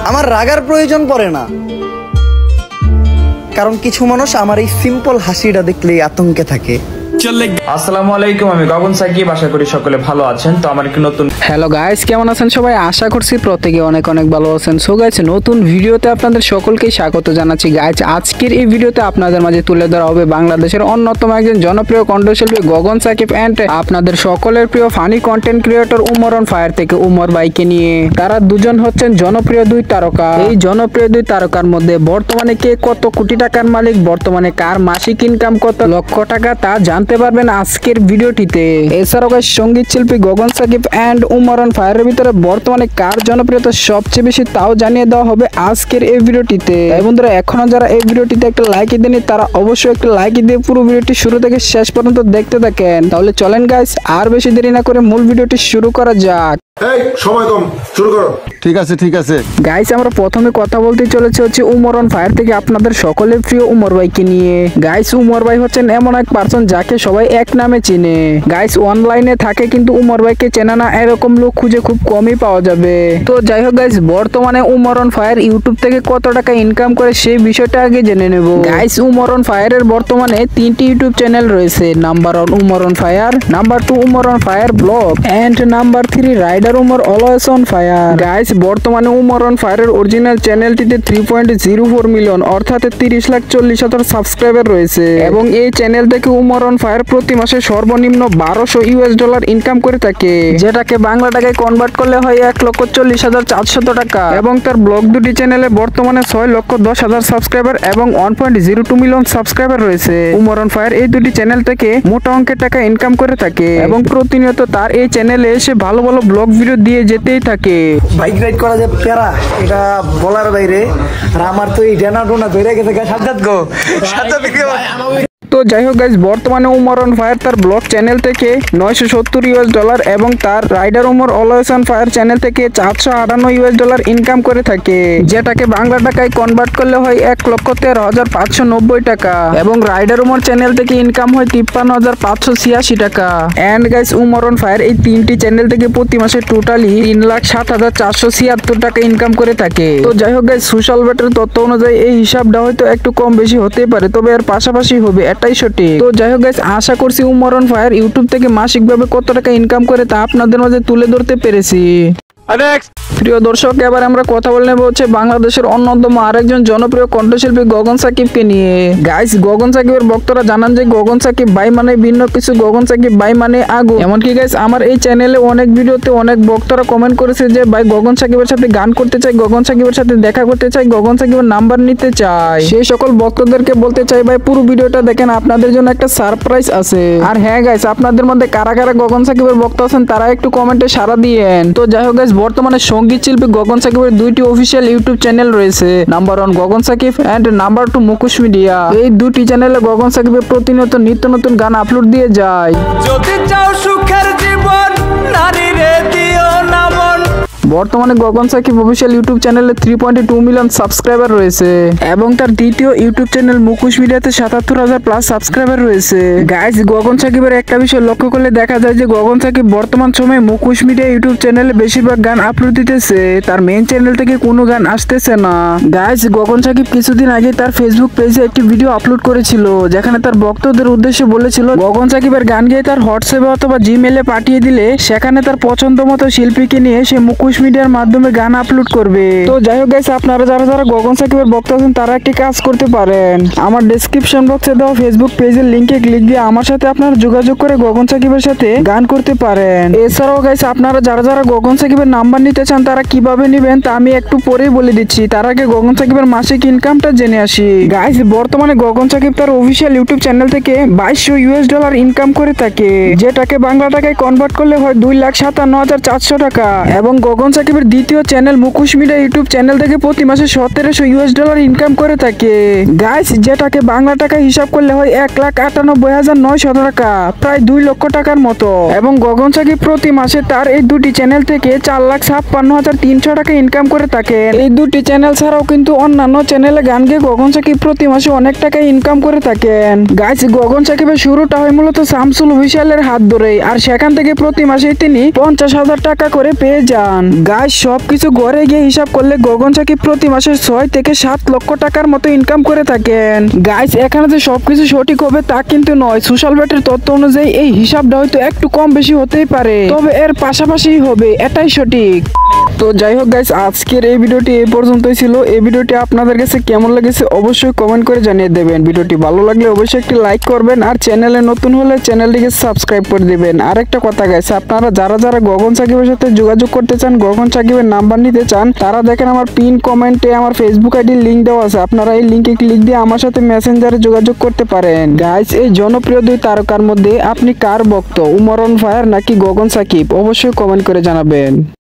আমার রাগার প্রয়োজন পড়ে না, কারণ কিছু মানুষ আমার এই সিম্পল হাসিটা দেখলেই আতঙ্কে থাকে। আসসালামু আলাইকুম, আমি গগন সাকিব। আশা করি সকলে ভালো আছেন। তো আমার একটি নতুন হ্যালো গাইস, কেমন আছেন সবাই? আশা করছি প্রত্যেকে অনেক অনেক ভালো আছেন। সো গাইস, নতুন ভিডিওতে আপনাদের সকলকে স্বাগত জানাচ্ছি। গাইস, আজকের এই ভিডিওতে আপনাদের মাঝে তুলে ধরা হবে বাংলাদেশের অন্যতম একজন জনপ্রিয় কণ্ঠশিল্পী গগন সাকিব এন্ড আপনাদের সকলের প্রিয় funny content creator Umar on fire থেকে উমর ভাইকে নিয়ে। তারা দুজন হচ্ছেন জনপ্রিয় দুই তারকা। এই জনপ্রিয় দুই তারকার মধ্যে বর্তমানে কে কত কোটি টাকার মালিক, বর্তমানে কার মাসিক ইনকাম কত লক্ষ টাকা, তা জানতে পারবেন আজকের ভিডিওটিতে। এছাড়াও গাইস, সঙ্গীত শিল্পী গগন সাকিব এন্ড উমর অন ফায়ারের ভিতরে বর্তমানে কার জনপ্রিয়তা সবচেয়ে বেশি, তাও জানিয়ে দেওয়া হবে আজকের এই ভিডিওটিতে। তাই বন্ধুরা, এখনো যারা এই ভিডিওটিতে একটা লাইক দেননি তারা অবশ্যই একটা লাইক দিয়ে পুরো ভিডিওটি শুরু থেকে শেষ পর্যন্ত দেখতে থাকেন। তাহলে চলেন গাইস, আর বেশি দেরি না করে মূল ভিডিওটি শুরু করা যাক। সময় কম, শুরু করো। ঠিক আছে গাইস, আমরা প্রথমে কথা বলতে চলেছে হচ্ছে উমর অন ফায়ার থেকে আপনাদের সকলের প্রিয় উমর ভাইকে নিয়ে। গাইস, উমর ভাই হচ্ছেন এমন এক পার্সন যাকে সবাই এক নামে চিনে। গাইস, অনলাইনে থাকে কিন্তু উমর ভাইকে চেনা না এরকম লোক খুঁজে খুব কমই পাওয়া যাবে। তো যাই হোক গাইস, বর্তমানে উমর অন ফায়ার ইউটিউব থেকে কত টাকা ইনকাম করে সেই বিষয়টা আগে জেনে নেব। গাইস, উমর অন ফায়ারের বর্তমানে 3টি ইউটিউব চ্যানেল রয়েছে। Number 1 Umar on fire, number 2 Umar on fire blog and number 3 rider Umar always on fire. Guys, বর্তমানে উমর অন ফায়ারের অরিজিনাল চ্যানেলটিতে 3.04 মিলিয়ন অর্থাৎ 30,40,000 সাবস্ক্রাইবার রয়েছে এবং এই চ্যানেল থেকে উমর অন ফায়ার প্রতি মাসে সর্বনিম্ন $1200 ইনকাম করে থাকে, যেটাকে বাংলা টাকায় কনভার্ট করলে হয় 1,40,400 টাকা। এবং তার ব্লগ দুটি চ্যানেলে বর্তমানে 6,10,000 সাবস্ক্রাইবার এবং 1.02 মিলিয়ন সাবস্ক্রাইবার রয়েছে। উমর অন ফায়ার এই দুটি চ্যানেল থেকে মোটা অঙ্কের টাকা ইনকাম করে থাকে এবং প্রতিনিয়ত তার এই চ্যানেলে এসে ভালো ভালো ব্লগ ভিডিও দিয়ে যেতেই থাকে। বাইক রাইড করা যে প্যারা, এটা বলার বাইরে। আর আমার তো এই ডেনা টোনা ধরে গেছে, সাজ্জাদ গো। তো যাই হোক গাইস, বর্তমানে উমর অন ফায়ার তার ব্লগ চ্যানেল থেকে $970 এবং তার rider Umar always on fire channel থেকে $458 ইনকাম করে থাকে, যেটাকে বাংলা টাকায় কনভার্ট করলে হয় 1,13,590 টাকা এবং রাইডার উমর চ্যানেল থেকে ইনকাম হয় 53,586 টাকা। And guys, Umar on fire এই 3টি চ্যানেল থেকে প্রতি মাসে টোটালি 3,07,476 টাকা ইনকাম করে থাকে। তো যাই হোক গাইস, সোশ্যাল বেটের তথ্য অনুযায়ী এই হিসাবটা হয়তো একটু কম বেশি হতে পারে, তবে এর পাশাপাশি হবে, এটাই সঠিক। তো যাই হোক গাইস, আশা করছি উমর অন ফায়ার ইউটিউব থেকে মাসিকভাবে কত টাকা ইনকাম করে তা আপনাদের মাঝে তুলে ধরতে পেরেছি। প্রিয় দর্শক, এবার আমরা কথা বলে নেব হচ্ছে বাংলাদেশের অন্যতম আরেকজন জনপ্রিয় কণ্ঠশিল্পী গগন সাকিবকে নিয়ে। গাইস, গগন সাকিবের ভক্তরা জানান যে গগন সাকিব ভাই মানে ভিন্ন কিছু, গগন সাকিব ভাই মানে আগুন। এমনকি গাইস, আমার এই চ্যানেলে অনেক ভিডিওতে অনেক ভক্তরা কমেন্ট করেছে যে ভাই গগন সাকিবের সাথে গান করতে চাই, গগন সাকিবের সাথে দেখা করতে চাই, গগন সাকিবের নাম্বার নিতে চাই। সেই সকল ভক্তদেরকে বলতে চাই ভাই পুরো ভিডিওটা দেখেন, আপনাদের জন্য একটা সারপ্রাইজ আছে। আর হ্যাঁ গাইস, আপনাদের মধ্যে কারা কারা গগন সাকিবের ভক্ত আছেন তারা একটু কমেন্টে সাড়া দিয়েন। তো যাই হোক গাইস, বর্তমানে সঙ্গীত শিল্পী গগন সাকিবের 2টি অফিসিয়াল ইউটিউব চ্যানেল রয়েছে। Number 1 Gogon Sakib and number 2 Mukush media. এই 2টি চ্যানেলে গগন সাকিবের প্রতিনিয়ত নিত্য নতুন গান আপলোড দিয়ে যায়। যদি চাও সুখের জীবন, নারী রে দিও না মন। বর্তমানে গগন সাকিব অফিসিয়াল ইউটিউব চ্যানেলে 3.2 মিলিয়ন সাবস্ক্রাইবার রয়েছে এবং তার দ্বিতীয় ইউটিউব চ্যানেল মুকুশ মিডিয়াতে 77,000 প্লাস সাবস্ক্রাইবার রয়েছে। গাইস, গগন সাকিবের একটা বিষয় লক্ষ্য করলে দেখা যায় যে গগন সাকিব বর্তমান সময়ে মুকুশ মিডিয়া ইউটিউব চ্যানেলে বেশিরভাগ গান আপলোড দিতেছে, তার মেইন চ্যানেল থেকে কোনো গান আসতেছে না। গাইস, গগন সাকিব কিছুদিন আগে তার ফেসবুক পেজে একটি ভিডিও আপলোড করেছিল, যেখানে তার ভক্তদের উদ্দেশ্যে বলেছিল গগন সাকিবের গান গেয়ে তার হোয়াটসঅ্যাপে অথবা জিমেইলে পাঠিয়ে দিলে সেখানে তার পছন্দ মতো শিল্পীকে নিয়ে সে মুকুশ মিডিয়ার মাধ্যমে গান আপলোড করবে। তো যাই হোক গাইস, আপনারা যারা যারা গগন সাকিবের ভক্ত আছেন তারা একটি কাজ করতে পারেন, আমার ডেসক্রিপশন বক্সে দেওয়া ফেসবুক পেজের লিংকে ক্লিক দিয়ে আমার সাথে আপনারা যোগাযোগ করে গগন সাকিবের সাথে গান করতে পারেন। এছাড়াও গাইস, আপনারা যারা যারা গগন সাকিবের নাম্বার নিতে চান তারা কিভাবে নেবেন তা আমি একটু পরেই বলে দিচ্ছি। তার আগে গগন সাকিবের মাসিক ইনকামটা জেনে আসি। গাইস, বর্তমানে গগন সাকিব তার অফিসিয়াল ইউটিউব চ্যানেল থেকে $2200 ইনকাম করে থাকে, যেটাকে বাংলা টাকায় কনভার্ট করলে হয় 2,57,400 টাকা এবং গগন সাকিবের দ্বিতীয় চ্যানেল মুকুশ মিডিয়া ইউটিউব চ্যানেল থেকে প্রতি মাসে $1700 ইনকাম করে থাকে। গাইস, যেটাকে বাংলা টাকায় হিসাব করলে হয় 1,98,900 টাকা, প্রায় 2 লক্ষ টাকার মতো। এবং গগন সাকিব প্রতি মাসে তার এই 2টি চ্যানেল থেকে 4,56,300 টাকা ইনকাম করে থাকে। এই 2টি চ্যানেল ছাড়াও কিন্তু অন্যান্য চ্যানেলে গান গেয়ে গগন সাকিব প্রতি মাসে অনেক টাকা ইনকাম করে থাকেন। গাইস, গগন সাকিবের শুরুটা হয় মূলত শামসুল অফিসিয়ালের হাত ধরেই, আর সেখান থেকে প্রতি মাসে তিনি 50,000 টাকা করে পেয়ে যান। গাইস সবকিছু ঘরে গিয়ে হিসাব করলে গগন সাকিব প্রতি মাসে 6 থেকে 7 লক্ষ টাকার মতো ইনকাম করে থাকেন। গাইস এখানে যে সবকিছু সঠিক হবে তা কিন্তু নয়, সোশ্যাল ব্যাটের তথ্য অনুযায়ী এই হিসাবটা হয়তো একটু কম বেশি হতেই পারে, তবে এর পাশাপাশি হবে, এটাই সঠিক। তো যাই হোক গাইস, আজকের এই ভিডিওটি এই পর্যন্তই ছিল। এই ভিডিওটি আপনাদের কাছে কেমন লেগেছে অবশ্যই কমেন্ট করে জানিয়ে দেবেন। ভিডিওটি ভালো লাগলে অবশ্যই একটি লাইক করবেন, আর চ্যানেলে নতুন হলে চ্যানেলটিকে সাবস্ক্রাইব করে দিবেন। আর একটা কথা গাইস, আপনারা যারা গগন সাকিবের সাথে যোগাযোগ করতে চান, গগন সাকিবের নাম্বার নিতে চান, তারা দেখেন আমার পিন কমেন্টে আমার ফেসবুক আইডির লিংক দেওয়া আছে, আপনারা এই লিংকে ক্লিক দিয়ে আমার সাথে মেসেঞ্জারে যোগাযোগ করতে পারেন। গাইস এই জনপ্রিয় দুই তারকার মধ্যে আপনি কার ভক্ত, উমর অন ফায়ার নাকি গগন সাকিব, অবশ্যই কমেন্ট করে জানাবেন।